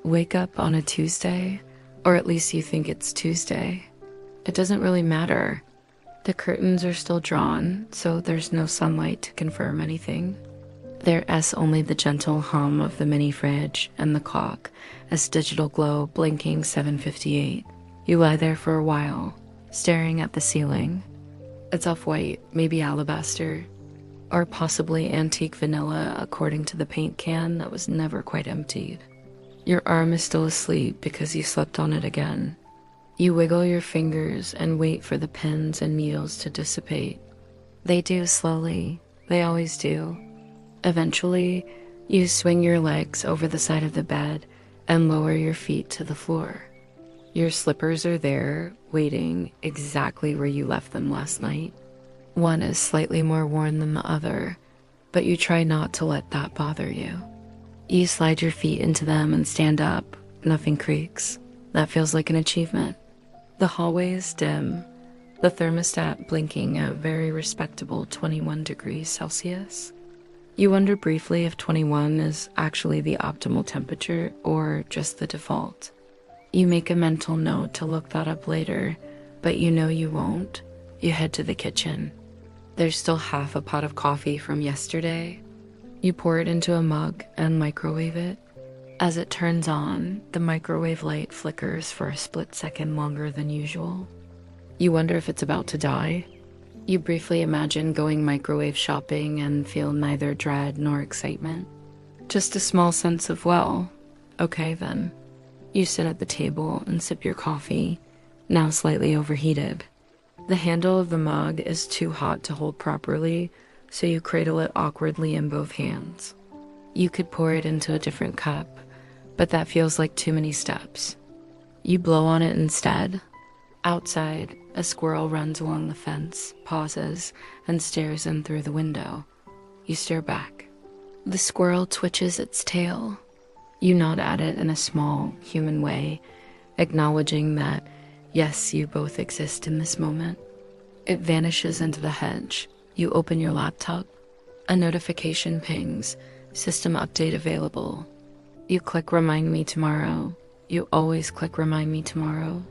Wake up on a Tuesday, or at least you think it's Tuesday. It doesn't really matter. The curtains are still drawn, so there's no sunlight to confirm anything. There's only the gentle hum of the mini fridge and the clock as digital glow blinking 7:58. You lie there for a while, staring at the ceiling. It's off-white, maybe alabaster, or possibly antique vanilla according to the paint can that was never quite emptied. Your arm is still asleep because you slept on it again. You wiggle your fingers and wait for the pins and needles to dissipate. They do slowly, they always do. Eventually, you swing your legs over the side of the bed and lower your feet to the floor. Your slippers are there, waiting exactly where you left them last night. One is slightly more worn than the other, but you try not to let that bother you. You slide your feet into them and stand up. Nothing creaks. That feels like an achievement. The hallway is dim, the thermostat blinking at very respectable 21 degrees Celsius. You wonder briefly if 21 is actually the optimal temperature or just the default. You make a mental note to look that up later, but you know you won't. You head to the kitchen. There's still half a pot of coffee from yesterday. You pour it into a mug and microwave it. As it turns on, the microwave light flickers for a split second longer than usual. You wonder if it's about to die. You briefly imagine going microwave shopping and feel neither dread nor excitement. Just a small sense of, well, okay then. You sit at the table and sip your coffee, now slightly overheated. The handle of the mug is too hot to hold properly, so you cradle it awkwardly in both hands. You could pour it into a different cup, but that feels like too many steps. You blow on it instead. Outside, a squirrel runs along the fence, pauses, and stares in through the window. You stare back. The squirrel twitches its tail. You nod at it in a small, human way, acknowledging that, yes, you both exist in this moment. It vanishes into the hedge. You open your laptop. A notification pings. System update available. You click Remind Me Tomorrow. You always click Remind Me Tomorrow.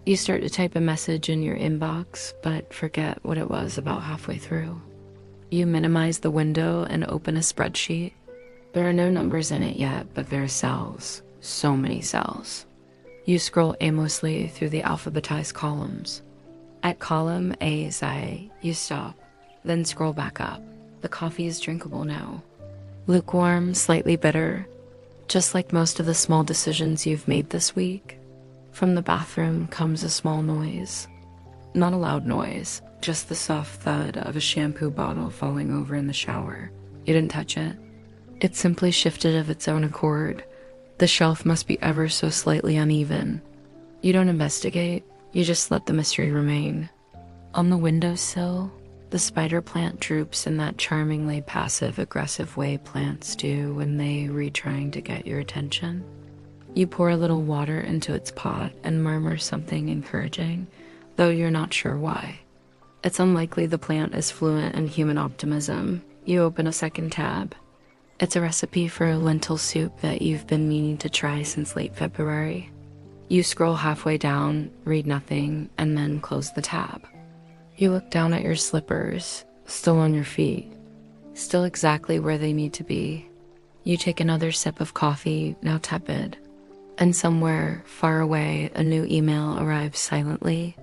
You start to type a message in your inbox, but forget what it was about halfway through. You minimize the window and open a spreadsheet. There are no numbers in it yet, but there are cells. So many cells. You scroll aimlessly through the alphabetized columns. At column ASI, you stop, then scroll back up. The coffee is drinkable now. Lukewarm, slightly bitter, just like most of the small decisions you've made this week. From the bathroom comes a small noise. Not a loud noise, just the soft thud of a shampoo bottle falling over in the shower. You didn't touch it. It simply shifted of its own accord. The shelf must be ever so slightly uneven. You don't investigate, you just let the mystery remain. On the windowsill, the spider plant droops in that charmingly passive-aggressive way plants do when they trying to get your attention. You pour a little water into its pot and murmur something encouraging, though you're not sure why. It's unlikely the plant is fluent in human optimism. You open a second tab. It's a recipe for a lentil soup that you've been meaning to try since late February. You scroll halfway down, read nothing, and then close the tab. You look down at your slippers, still on your feet, still exactly where they need to be. You take another sip of coffee, now tepid, and somewhere far away a new email arrives silently.